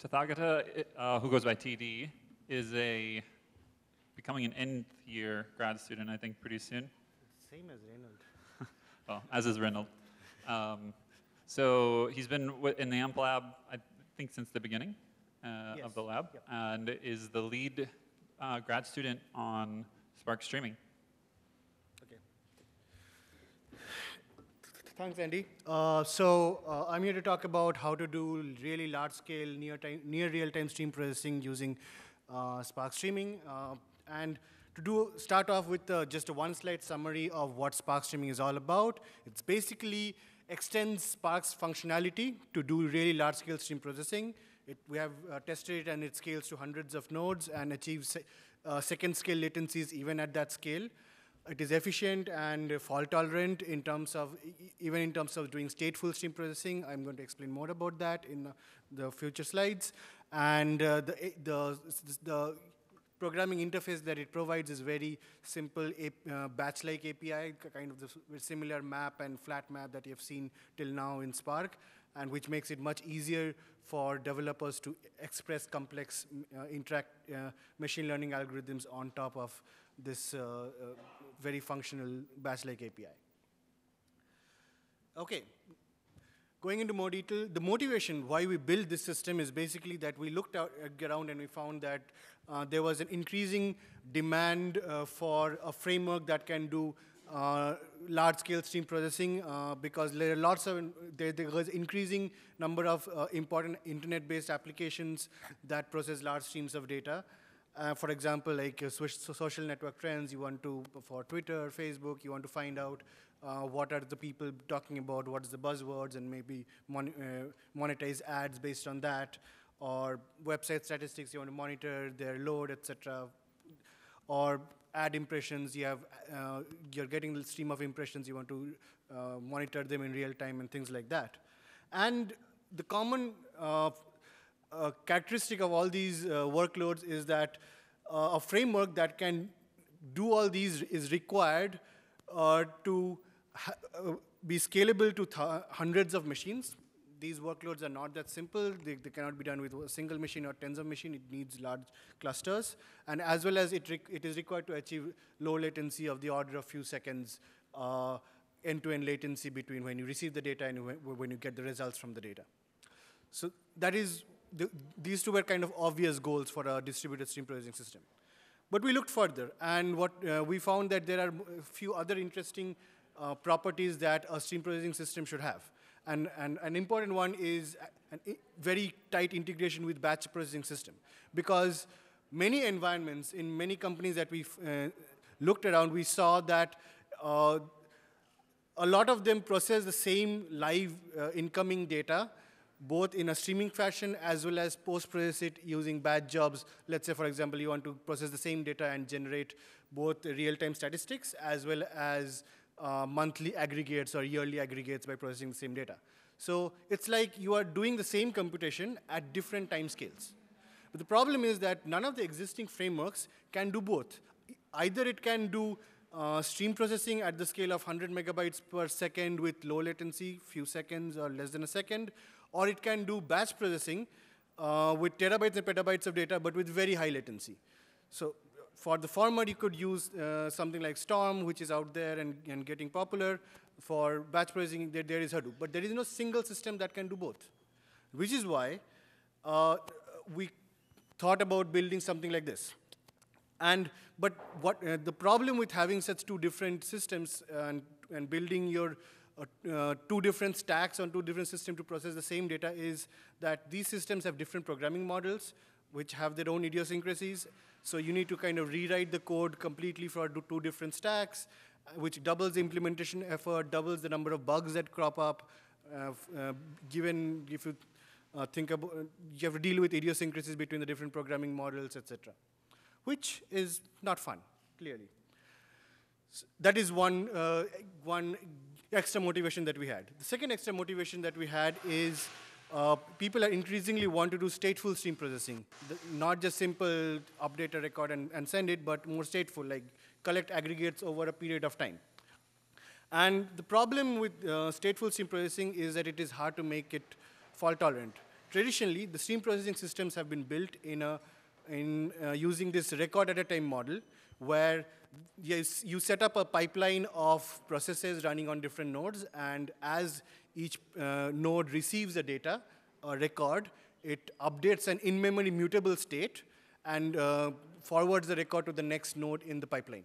Tathagata, who goes by TD, is becoming an nth-year grad student, I think, pretty soon. Same as Reynolds. Well, as is Reynolds. So he's been in the AmpLab, I think, since the beginning Yes. of the lab, Yep. and is the lead grad student on Spark streaming. Okay. Thanks, Andy. I'm here to talk about how to do really large-scale, near real-time stream processing using Spark streaming. And to start off with just a one-slide summary of what Spark streaming is all about. It's basically extends Spark's functionality to do really large-scale stream processing. We have tested it, and it scales to hundreds of nodes and achieves second-scale latencies even at that scale. It is efficient and fault-tolerant in terms of, even in terms of doing stateful stream processing. I'm going to explain more about that in the future slides. And the programming interface that it provides is very simple, batch-like API, kind of the similar map and flat map that you have seen till now in Spark, and which makes it much easier for developers to express complex machine learning algorithms on top of this very functional batch-like API. Okay, going into more detail, the motivation why we built this system is basically that we looked around and we found that there was an increasing demand for a framework that can do large-scale stream processing because there was increasing number of important internet-based applications that process large streams of data. For example, like social network trends, you want to, for Twitter, Facebook, you want to find out what are the people talking about, what's the buzzwords, and maybe monetize ads based on that. Or website statistics, you want to monitor their load, etc. Or ad impressions, you're getting the stream of impressions, you want to monitor them in real time and things like that. And the common characteristic of all these workloads is that a framework that can do all these is required to be scalable to hundreds of machines. These workloads are not that simple. They cannot be done with a single machine or tens of machines. It needs large clusters. And as well as it is required to achieve low latency of the order of few seconds, end-to-end latency between when you receive the data and when you get the results from the data. So that is, these two were kind of obvious goals for a distributed stream processing system. But we looked further, and what we found that there are a few other interesting properties that a stream processing system should have. And an important one is a very tight integration with batch processing system. Because many environments in many companies that we've looked around, we saw that a lot of them process the same live incoming data, both in a streaming fashion as well as post-process it using batch jobs. Let's say, for example, you want to process the same data and generate both real-time statistics as well as monthly aggregates or yearly aggregates by processing the same data. So it's like you are doing the same computation at different time scales. But the problem is that none of the existing frameworks can do both. Either it can do stream processing at the scale of 100 megabytes per second with low latency, few seconds or less than a second, or it can do batch processing with terabytes and petabytes of data, but with very high latency. So for the former, you could use something like Storm, which is out there and getting popular. For batch processing, there is Hadoop. But there is no single system that can do both, which is why we thought about building something like this. But the problem with having such two different systems and building your two different stacks on two different systems to process the same data is that these systems have different programming models, which have their own idiosyncrasies. So you need to kind of rewrite the code completely for two different stacks, which doubles the implementation effort, doubles the number of bugs that crop up, given if you think about, you have to deal with idiosyncrasies between the different programming models, etc., which is not fun, clearly. So that is one extra motivation that we had. The second extra motivation that we had is people are increasingly want to do stateful stream processing, not just simple update a record and send it, but more stateful, like collect aggregates over a period of time. And the problem with stateful stream processing is that it is hard to make it fault tolerant. traditionally, the stream processing systems have been built using this record-at-a-time model, where yes, you set up a pipeline of processes running on different nodes, and as each node receives the data, a record, it updates an in-memory mutable state and forwards the record to the next node in the pipeline.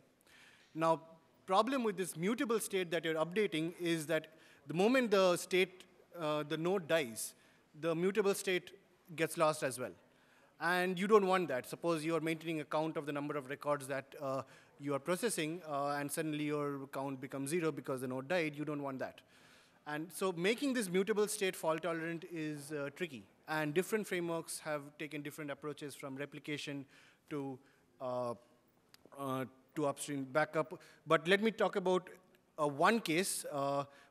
Now, problem with this mutable state that you're updating is that the moment the node dies, the mutable state gets lost as well. And you don't want that. Suppose you're maintaining a count of the number of records that you are processing, and suddenly your count becomes 0 because the node died. You don't want that. And so making this mutable state fault tolerant is tricky. And different frameworks have taken different approaches, from replication to upstream backup. But let me talk about one case,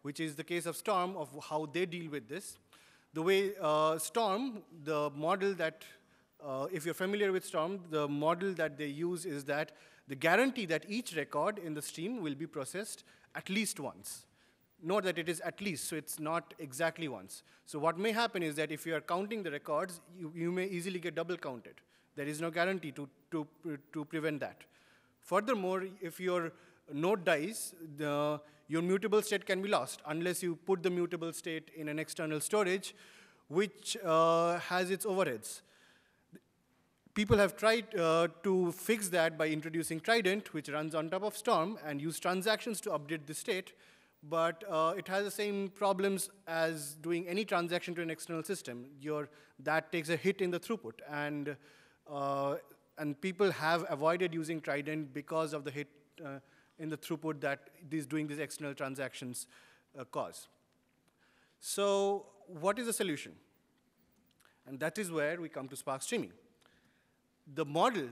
which is the case of Storm, of how they deal with this. The way Storm, the model that, if you're familiar with Storm, the model that they use is that the guarantee that each record in the stream will be processed at least once. Note that it is at least, so it's not exactly once. So what may happen is that if you are counting the records, you may easily get double counted. There is no guarantee to prevent that. Furthermore, if your node dies, your mutable state can be lost unless you put the mutable state in an external storage, which has its overheads. People have tried to fix that by introducing Trident, which runs on top of Storm, and use transactions to update the state. But it has the same problems as doing any transaction to an external system. That takes a hit in the throughput. And people have avoided using Trident because of the hit in the throughput that doing these external transactions cause. So what is the solution? And that is where we come to SPARC streaming. The model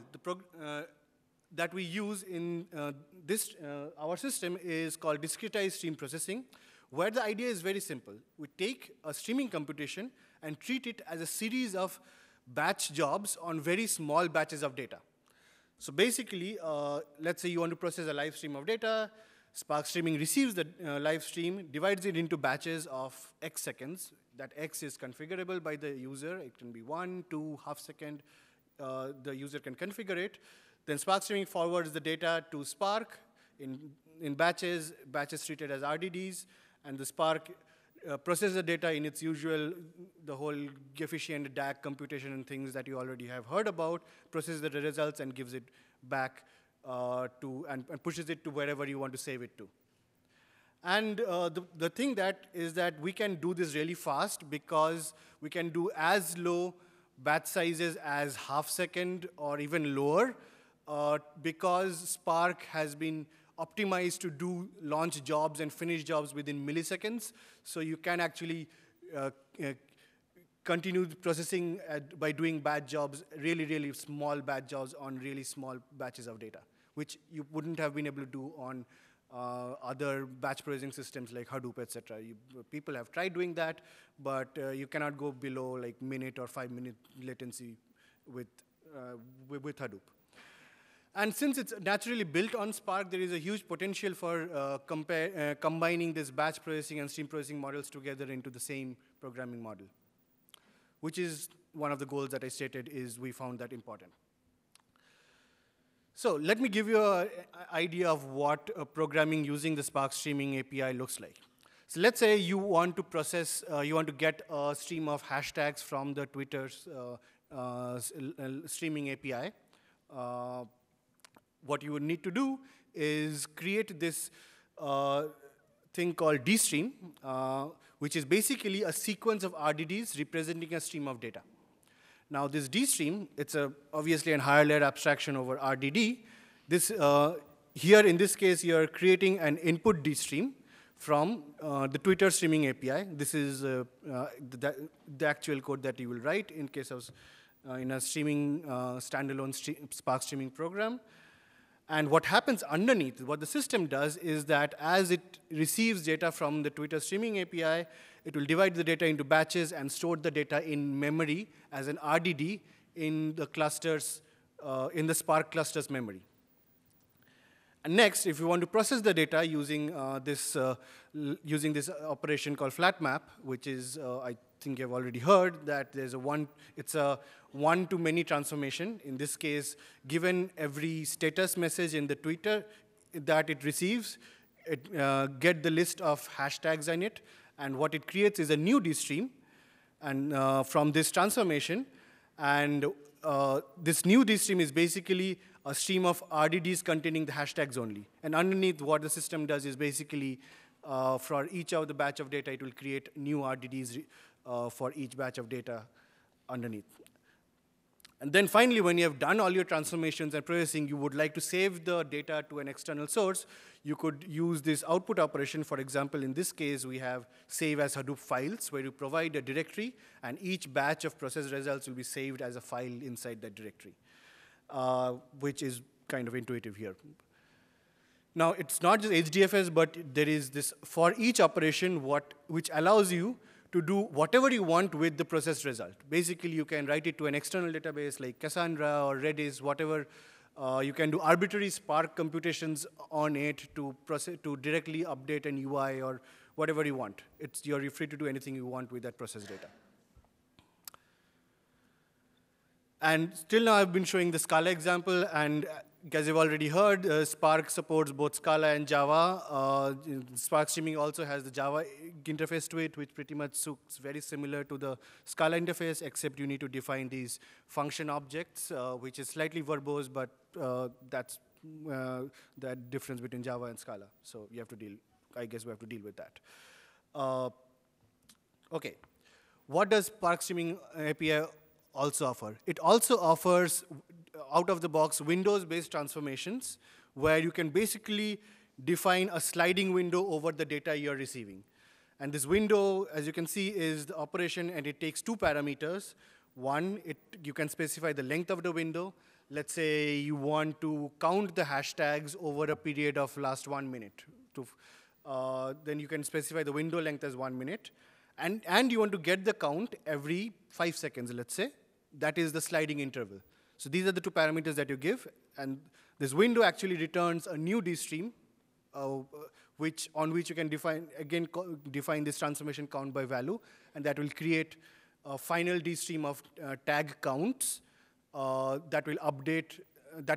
that we use in our system is called discretized stream processing, where the idea is very simple. We take a streaming computation and treat it as a series of batch jobs on very small batches of data. So basically, let's say you want to process a live stream of data. SPARC streaming receives the live stream, divides it into batches of x seconds. That x is configurable by the user. It can be 1, 2, half second. The user can configure it. Then SPARC streaming forwards the data to SPARC in batches treated as RDDs, and the SPARC processes the data in its usual, the whole efficient DAC computation and things that you already have heard about, processes the results and gives it back and pushes it to wherever you want to save it to. And the thing is that we can do this really fast because we can do as low batch sizes as half second or even lower, because SPARC has been optimized to do launch jobs and finish jobs within milliseconds. So you can actually continue processing by doing batch jobs, really, really small batch jobs on really small batches of data, which you wouldn't have been able to do on other batch processing systems like Hadoop, et cetera. People have tried doing that, but you cannot go below like minute or 5-minute latency with Hadoop. And since it's naturally built on SPARC, there is a huge potential for combining this batch processing and stream processing models together into the same programming model, which is one of the goals that I stated is we found that important. So let me give you an idea of what programming using the SPARC streaming API looks like. So let's say you want to process, you want to get a stream of hashtags from the Twitter's streaming API. What you would need to do is create this thing called DStream, which is basically a sequence of RDDs representing a stream of data. Now, this DStream, it's obviously a higher layer abstraction over RDD. Here, in this case, you're creating an input DStream from the Twitter streaming API. This is the actual code that you will write in case of in a streaming standalone SPARC streaming program. And what happens underneath, what the system does is that as it receives data from the Twitter streaming API, it will divide the data into batches and store the data in memory as an RDD in the clusters, in the SPARC clusters memory. And next, if you want to process the data using this operation called flat map, which is, I think you've already heard, that it's a one-to-many transformation. In this case, given every status message in the Twitter that it receives, it get the list of hashtags in it, and what it creates is a new DStream, and from this transformation, and this new DStream is basically a stream of RDDs containing the hashtags only. And underneath, what the system does is basically, for each of the batch of data, it will create new RDDs for each batch of data underneath. And then finally, when you have done all your transformations and processing, you would like to save the data to an external source, you could use this output operation. For example, in this case, we have save as Hadoop files, where you provide a directory, and each batch of processed results will be saved as a file inside that directory, which is kind of intuitive here. Now, it's not just HDFS, but there is this for each operation which allows you to do whatever you want with the processed result. Basically, you can write it to an external database like Cassandra or Redis, whatever. You can do arbitrary SPARC computations on it to directly update an UI or whatever you want. You're free to do anything you want with that processed data. And till now, I've been showing the Scala example, and as you've already heard, SPARC supports both Scala and Java. SPARC streaming also has the Java interface to it, which pretty much looks very similar to the Scala interface, except you need to define these function objects, which is slightly verbose, but that's the difference between Java and Scala. So you have to I guess we have to deal with that. OK. What does SPARC streaming API also offer? It also offers, out-of-the-box, Windows-based transformations, where you can basically define a sliding window over the data you're receiving. And this window, as you can see, is the operation, and it takes two parameters. One, you can specify the length of the window. Let's say you want to count the hashtags over a period of last 1 minute. Then you can specify the window length as 1 minute. And you want to get the count every 5 seconds, let's say. That is the sliding interval. So these are the two parameters that you give. And this window actually returns a new DStream, on which you can define this transformation count by value. And that will create a final DStream of tag counts that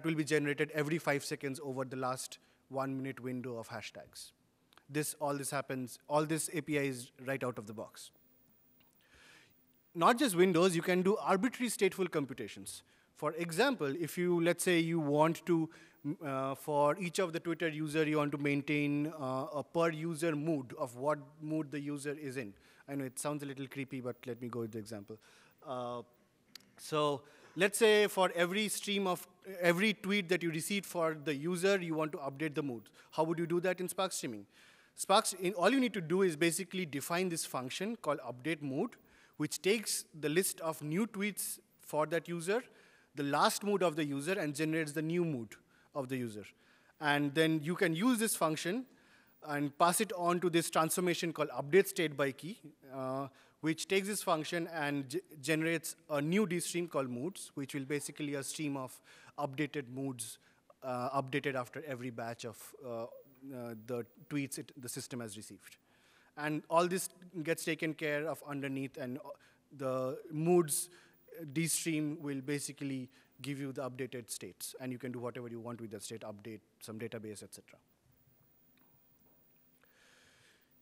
will be generated every 5 seconds over the last 1 minute window of hashtags. All this API is right out of the box. Not just Windows, you can do arbitrary stateful computations. For example, if let's say you want to, for each of the Twitter user, you want to maintain a per user mood of what mood the user is in. I know it sounds a little creepy, but let me go with the example. So let's say for every tweet that you receive for the user, you want to update the mood. How would you do that in SPARC streaming? All you need to do is basically define this function called update mood, which takes the list of new tweets for that user, the last mood of the user, and generates the new mood of the user. And then you can use this function and pass it on to this transformation called update state by key, which takes this function and generates a new DStream called moods, which will basically a stream of updated moods updated after every batch of the tweets the system has received. And all this gets taken care of underneath, and the moods DStream will basically give you the updated states, and you can do whatever you want with that state, update some database, etc.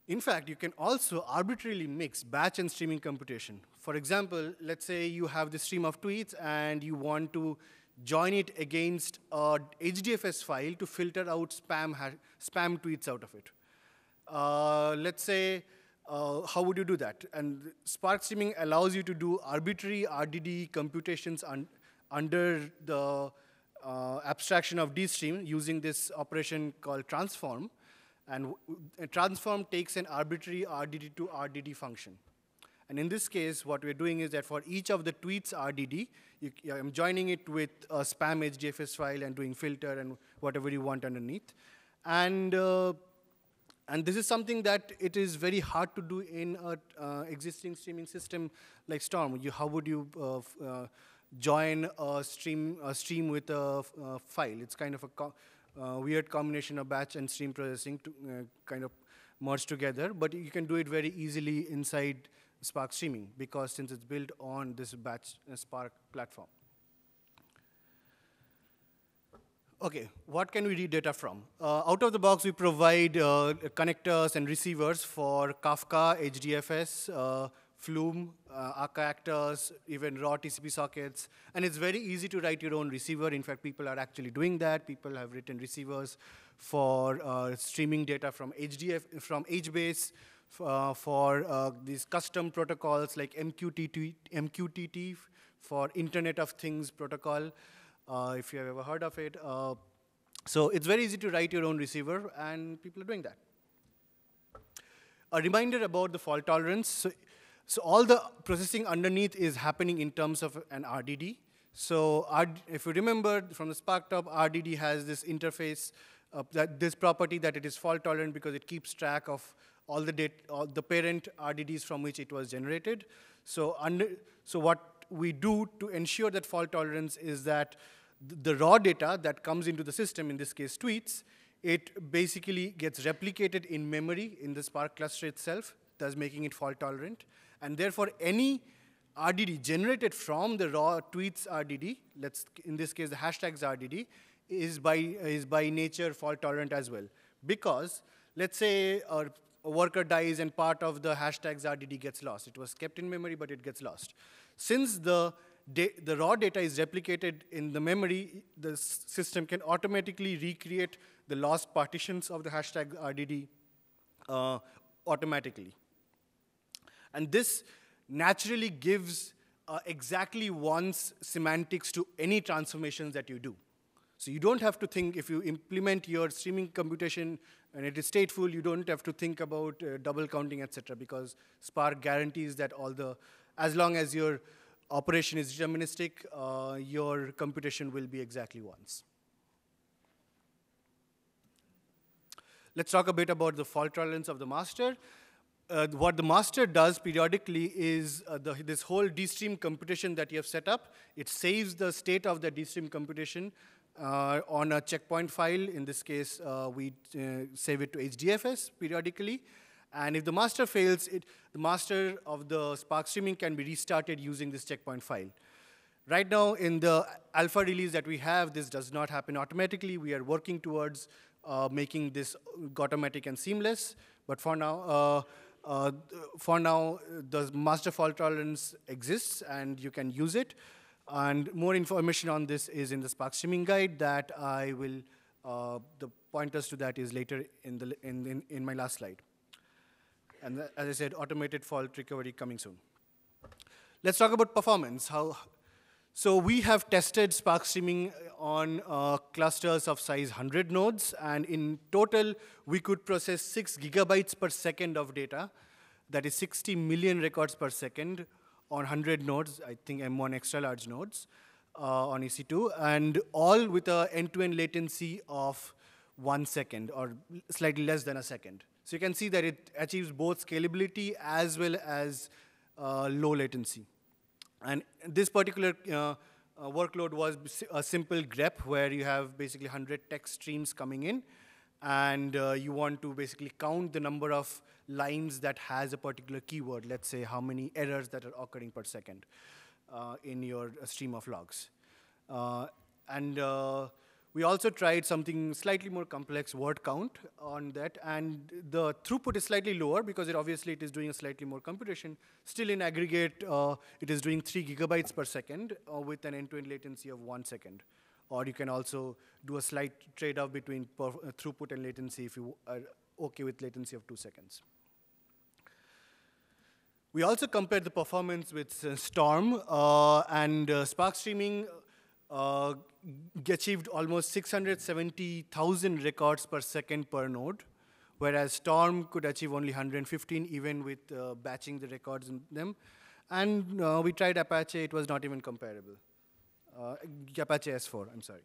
In fact, you can also arbitrarily mix batch and streaming computation. For example, let's say you have this stream of tweets, and you want to join it against a HDFS file to filter out spam tweets out of it. Let's say, how would you do that? And SPARC streaming allows you to do arbitrary RDD computations under the abstraction of DStream using this operation called transform. And a transform takes an arbitrary RDD to RDD function. And in this case, what we're doing is that for each of the tweets RDD, I'm joining it with a spam HDFS file and doing filter and whatever you want underneath. And this is something that it is very hard to do in an existing streaming system like Storm. How would you join a stream with a file? It's kind of a weird combination of batch and stream processing to kind of merge together. But you can do it very easily inside Spark streaming, because since it's built on this batch Spark platform. Okay, what can we read data from? Out of the box, we provide connectors and receivers for Kafka, HDFS, Flume, Akka actors, even raw TCP sockets. And it's very easy to write your own receiver. In fact, people are actually doing that. People have written receivers for streaming data from HBase, for these custom protocols like MQTT for Internet of Things protocol, if you have ever heard of it. So it's very easy to write your own receiver, and people are doing that. A reminder about the fault tolerance. So all the processing underneath is happening in terms of an RDD. So if you remember from the Spark top, RDD has this interface, this property that it is fault tolerant because it keeps track of all the parent RDDs from which it was generated. So what we do to ensure that fault tolerance is that the raw data that comes into the system, in this case tweets, it basically gets replicated in memory in the Spark cluster itself, thus making it fault tolerant. And therefore, any RDD generated from the raw tweets RDD, in this case the hashtags RDD, is by nature fault tolerant as well. Because let's say a worker dies and part of the hashtags RDD gets lost. It was kept in memory, but it gets lost. Since the raw data is replicated in the memory, the system can automatically recreate the lost partitions of the hashtag RDD automatically. And this naturally gives exactly once semantics to any transformations that you do. So you don't have to think, if you implement your streaming computation and it is stateful, you don't have to think about double counting, etc., because Spark guarantees that as long as your operation is deterministic, your computation will be exactly once. Let's talk a bit about the fault tolerance of the master. What the master does periodically is this whole DStream computation that you have set up, it saves the state of the DStream computation on a checkpoint file. In this case, we save it to HDFS periodically. And if the master fails, the master of the Spark streaming can be restarted using this checkpoint file. Right now, in the alpha release that we have, this does not happen automatically. We are working towards making this automatic and seamless. But for now, the master fault tolerance exists, and you can use it. And more information on this is in the Spark streaming guide that I will, the pointers to that is later in my last slide. And as I said, automated fault recovery coming soon. Let's talk about performance. So we have tested Spark streaming on clusters of size 100 nodes, and in total, we could process 6 gigabytes per second of data. That is 60 million records per second on 100 nodes, I think M1 extra large nodes on EC2, and all with an end-to-end latency of 1 second, or slightly less than a second. So you can see that it achieves both scalability as well as low latency. And this particular workload was a simple grep where you have basically 100 text streams coming in, and you want to basically count the number of lines that has a particular keyword, let's say how many errors that are occurring per second in your stream of logs. We also tried something slightly more complex, word count on that, and the throughput is slightly lower because obviously it is doing a slightly more computation. Still in aggregate, it is doing 3 gigabytes per second with an end-to-end latency of 1 second. Or you can also do a slight trade-off between throughput and latency if you are okay with latency of 2 seconds. We also compared the performance with Storm, and Spark streaming achieved almost 670,000 records per second per node, whereas Storm could achieve only 115, even with batching the records in them. And we tried Apache, it was not even comparable. Apache S4, I'm sorry.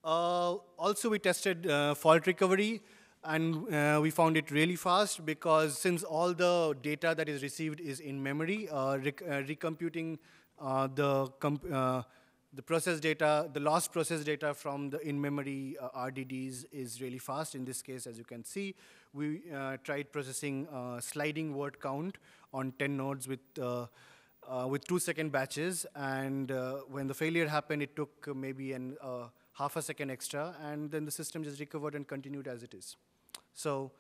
Also, we tested fault recovery, and we found it really fast because since all the data that is received is in memory, recomputing The process data, the lost process data from the in-memory RDDs is really fast. In this case, as you can see, we tried processing sliding word count on 10 nodes with 2-second batches. And when the failure happened, it took maybe half a second extra. And then the system just recovered and continued as it is. So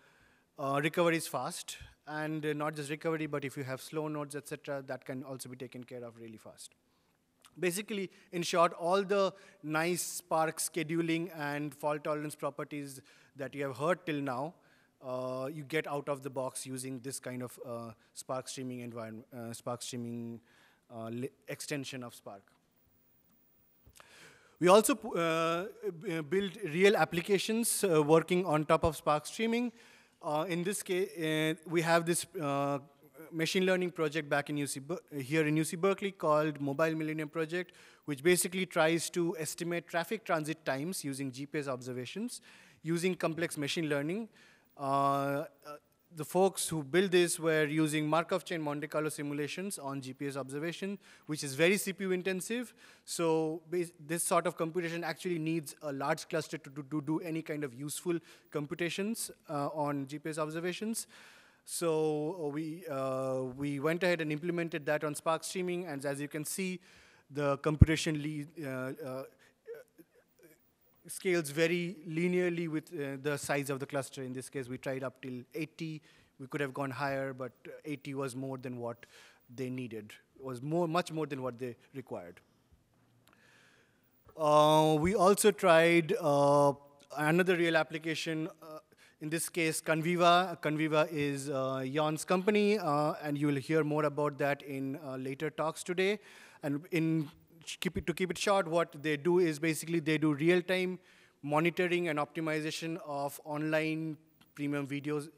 recovery is fast. And not just recovery, but if you have slow nodes, etc., that can also be taken care of really fast. Basically, in short, all the nice SPARC scheduling and fault tolerance properties that you have heard till now, you get out of the box using this kind of SPARC streaming environment, SPARC streaming extension of SPARC. We also build real applications working on top of SPARC streaming. In this case, we have this machine learning project back in here in UC Berkeley called Mobile Millennium project, which basically tries to estimate traffic transit times using GPS observations, using complex machine learning. The folks who built this were using Markov chain Monte Carlo simulations on GPS observation, which is very CPU intensive. So this sort of computation actually needs a large cluster to do any kind of useful computations on GPS observations. So we went ahead and implemented that on SPARC streaming, and as you can see, the computation scales very linearly with the size of the cluster. In this case, we tried up till 80. We could have gone higher, but 80 was more than what they needed. It was much more than what they required. We also tried another real application. In this case, Conviva. Conviva is Jan's company, and you will hear more about that in later talks today. And to keep it short, what they do is basically they do real-time monitoring and optimization of online premium videos,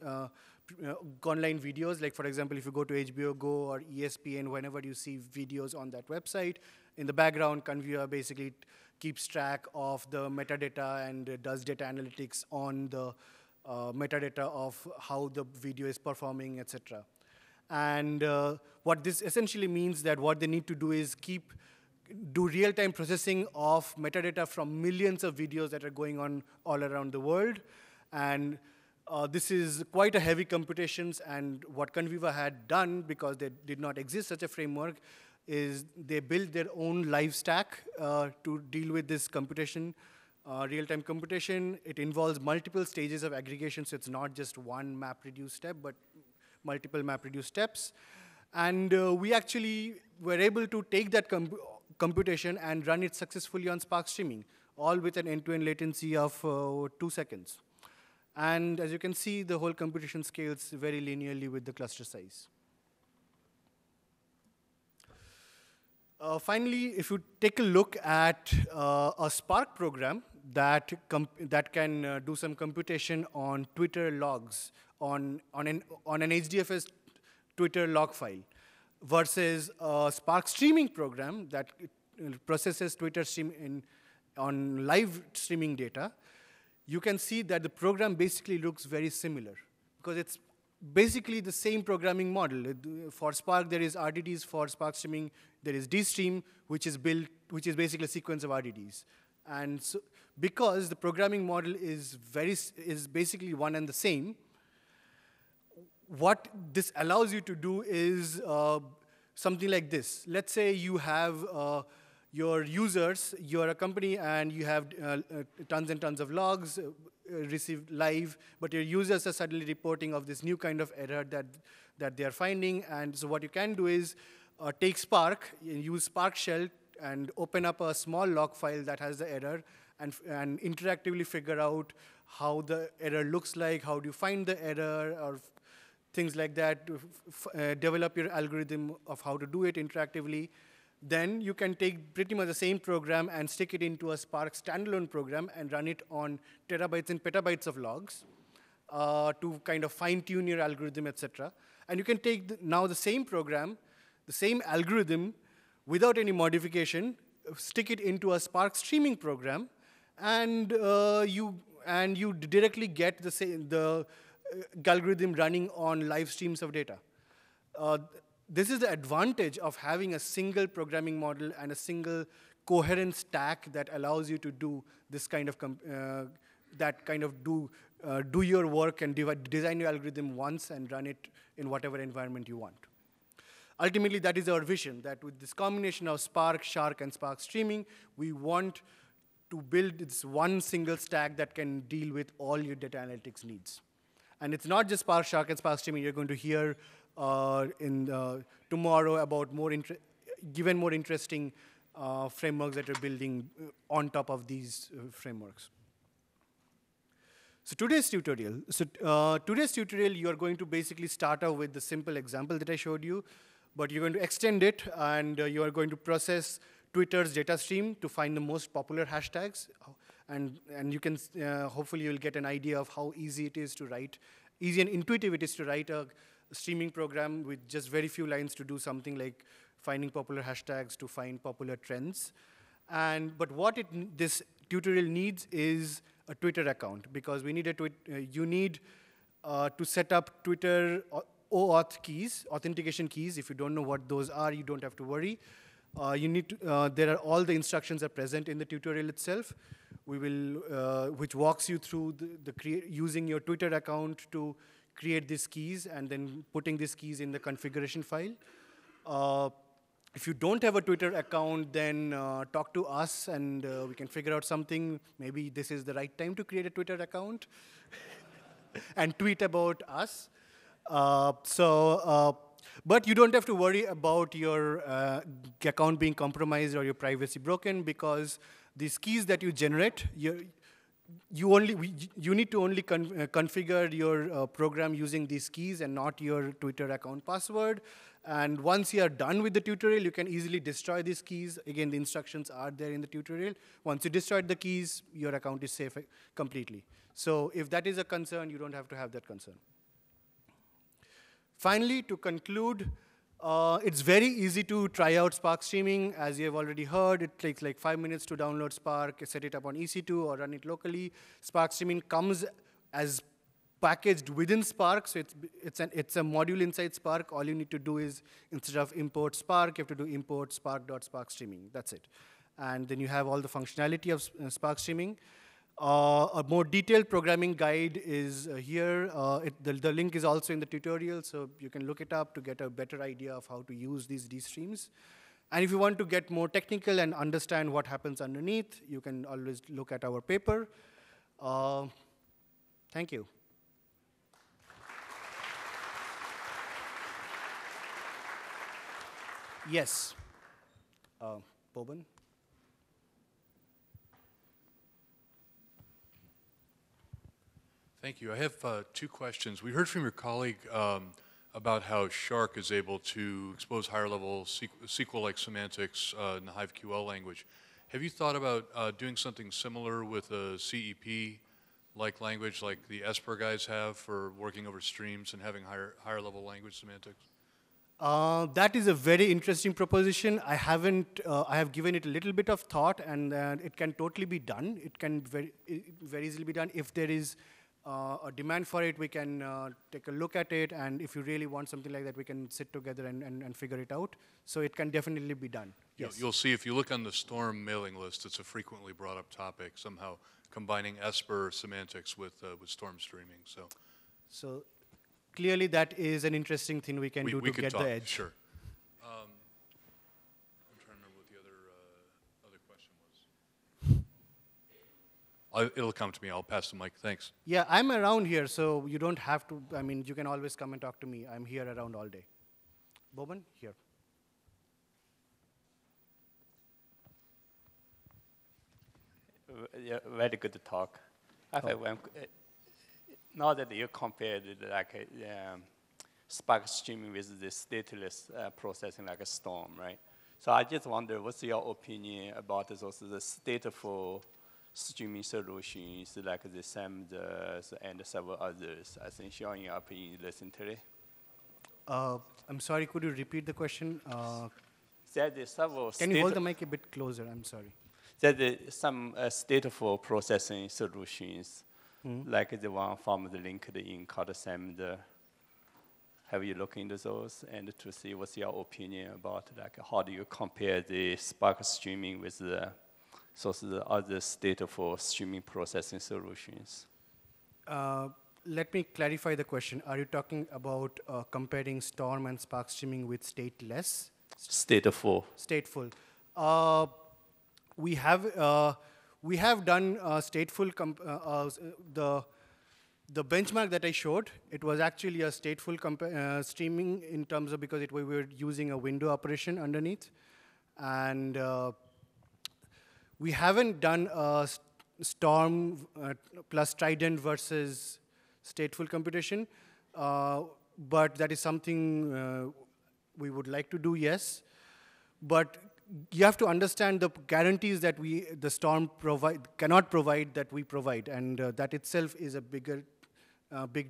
like for example, if you go to HBO Go or ESPN, whenever you see videos on that website, in the background, Conviva basically keeps track of the metadata and does data analytics on the metadata of how the video is performing, etc. And what this essentially means that what they need to do is do real-time processing of metadata from millions of videos that are going on all around the world. And this is quite a heavy computations, and what Conviva had done, because there did not exist such a framework, is they built their own live stack to deal with this computation. Real-time computation, it involves multiple stages of aggregation, so it's not just one map-reduce step, but multiple map-reduce steps. And we actually were able to take that computation and run it successfully on SPARC streaming, all with an end-to-end latency of 2 seconds. And as you can see, the whole computation scales very linearly with the cluster size. Finally, if you take a look at a SPARC program that can do some computation on Twitter logs, on an HDFS Twitter log file, versus a SPARC streaming program that processes Twitter stream on live streaming data, you can see that the program basically looks very similar, because it's basically the same programming model. For SPARC, there is RDDs. For SPARC streaming, there is DStream, which is basically a sequence of RDDs. And so, because the programming model is basically one and the same, what this allows you to do is something like this. Let's say you have your users, you're a company, and you have tons and tons of logs received live, but your users are suddenly reporting of this new kind of error that they are finding. And so what you can do is take SPARC, use SPARC shell, and open up a small log file that has the error, and interactively figure out how the error looks like, how do you find the error, or things like that, develop your algorithm of how to do it interactively. Then you can take pretty much the same program and stick it into a SPARC standalone program and run it on terabytes and petabytes of logs to kind of fine-tune your algorithm, etc. And you can take now the same program, the same algorithm, without any modification, stick it into a SPARC streaming program, and you directly get the algorithm running on live streams of data. This is the advantage of having a single programming model and a single coherent stack that allows you to do this kind of do your work and design your algorithm once and run it in whatever environment you want. Ultimately, that is our vision, that with this combination of Spark, Shark, and Spark streaming, we want to build this one single stack that can deal with all your data analytics needs. And it's not just Spark, Shark, and Spark streaming. You're going to hear tomorrow about more interesting frameworks that are building on top of these frameworks. So today's tutorial, you are going to basically start out with the simple example that I showed you, but you're going to extend it, and you are going to process Twitter's data stream to find the most popular hashtags, and you can hopefully you'll get an idea of how easy and intuitive it is to write a streaming program with just very few lines to do something like finding popular hashtags to find popular trends. But what this tutorial needs is a Twitter account, because we need you need to set up Twitter OAuth keys, authentication keys. If you don't know what those are, you don't have to worry. All the instructions are present in the tutorial itself. Which walks you through using your Twitter account to create these keys and then putting these keys in the configuration file. If you don't have a Twitter account, then talk to us and we can figure out something. Maybe this is the right time to create a Twitter account and tweet about us. But you don't have to worry about your account being compromised or your privacy broken, because these keys that you generate, you need to only configure your program using these keys and not your Twitter account password. And once you are done with the tutorial, you can easily destroy these keys. Again, the instructions are there in the tutorial. Once you destroy the keys, your account is safe completely. So if that is a concern, you don't have to have that concern. Finally, to conclude, it's very easy to try out Spark streaming. As you have already heard, it takes like 5 minutes to download Spark, set it up on EC2, or run it locally. Spark streaming comes as packaged within Spark, so it's a module inside Spark. All you need to do is, instead of import Spark, you have to do import spark.spark streaming. That's it. And then you have all the functionality of Spark streaming. A more detailed programming guide is here. The link is also in the tutorial, so you can look it up to get a better idea of how to use these DStreams. And if you want to get more technical and understand what happens underneath, you can always look at our paper. Thank you. Yes. Boban? Thank you. I have 2 questions. We heard from your colleague about how Shark is able to expose higher-level SQL-like semantics in the HiveQL language. Have you thought about doing something similar with a CEP-like language, like the Esper guys have for working over streams and having higher-level language semantics? That is a very interesting proposition. I have given it a little bit of thought, and it can totally be done. It can very easily be done. If there is a demand for it, we can take a look at it, and if you really want something like that, we can sit together and figure it out. So it can definitely be done. Yes. You'll see if you look on the Storm mailing list, it's a frequently brought up topic, somehow combining Esper semantics with Storm streaming. So clearly that is an interesting thing we can do to get the edge. Sure. I'm trying to remember what the other question was. It'll come to me. I'll pass the mic. Thanks. Yeah, I'm around here, so you don't have to. I mean, you can always come and talk to me. I'm here around all day. Boban, here. Yeah, very good talk. Now that you compared like Spark streaming with the stateless processing like a Storm, right? So I just wonder, what's your opinion about the stateful streaming solutions like the SAMDs and several others, I think showing up in recently? I'm sorry, could you repeat the question? Several Can you hold the mic a bit closer? I'm sorry. There's some stateful processing solutions, like the one from the LinkedIn called SAMD. have you looked into those and to see what's your opinion about like how do you compare the Spark streaming with the other stateful streaming processing solutions? Let me clarify the question. Are you talking about comparing Storm and Spark streaming with stateless? Stateful. Stateful. We have done stateful. The benchmark that I showed, it was actually a stateful streaming in terms of because we were using a window operation underneath, and we haven't done a Storm plus Trident versus stateful computation, but that is something we would like to do, yes. But you have to understand the guarantees that the Storm cannot provide that we provide, and that itself is a big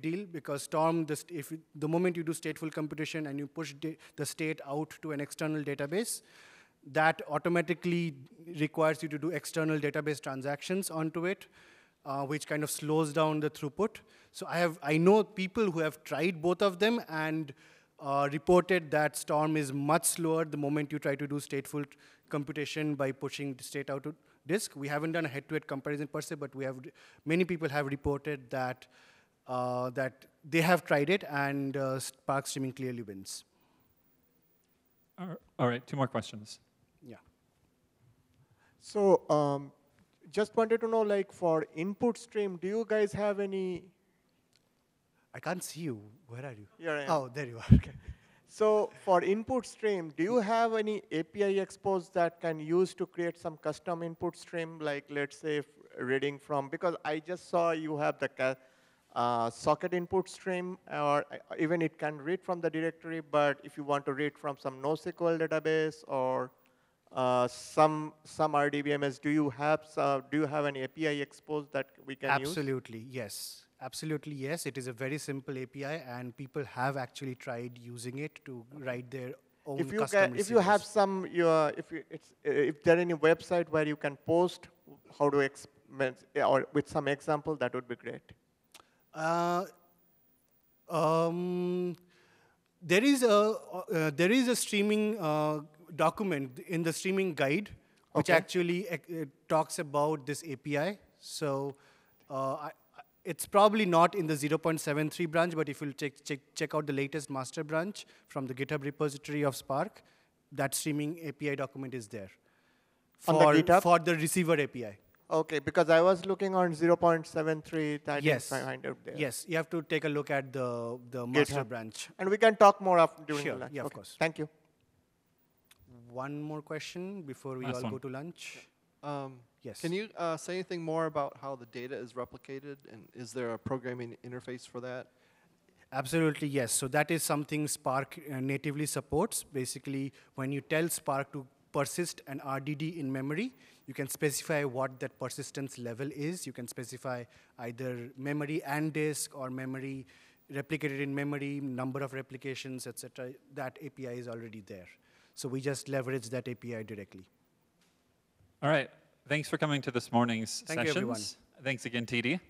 deal because Storm, the moment you do stateful computation and you push the state out to an external database, that automatically requires you to do external database transactions onto it, which kind of slows down the throughput. So I know people who have tried both of them and reported that Storm is much slower the moment you try to do stateful computation by pushing the state out to disk. We haven't done a head-to-head comparison per se, but many people have reported that they have tried it, and Spark streaming clearly wins. All right, 2 more questions. Yeah. So just wanted to know, like for input stream, do you guys have any? I can't see you. Where are you? Here I am. Oh, there you are. Okay. So for input stream, do you have any API expose that can use to create some custom input stream, like let's say reading from, because I just saw you have the socket input stream, or even it can read from the directory, but if you want to read from some NoSQL database or some RDBMS, do you have an API expose that we can use? Absolutely, yes. Absolutely, yes. It is a very simple API, and people have actually tried using it to write their own custom receivers. If you have some, if there any website where you can post how to or with some example, that would be great. There is a streaming document in the streaming guide, which actually talks about this API. So it's probably not in the 0.73 branch, but if you'll check out the latest master branch from the GitHub repository of Spark, that streaming API document is there on the GitHub? For the receiver API. Okay, because I was looking on 0.73, I didn't find it there. Yes, you have to take a look at the master branch. And we can talk more during sure. lunch. Yeah, of course. Thank you. One more question before we all go to lunch. Yes. Can you say anything more about how the data is replicated, and is there a programming interface for that? Absolutely, yes. So that is something Spark natively supports. Basically, when you tell Spark to persist an RDD in memory, you can specify what that persistence level is. You can specify either memory and disk or memory replicated in memory, number of replications, etc. That API is already there. So we just leverage that API directly. All right. Thanks for coming to this morning's sessions. Thank you, everyone. Thanks again, TD.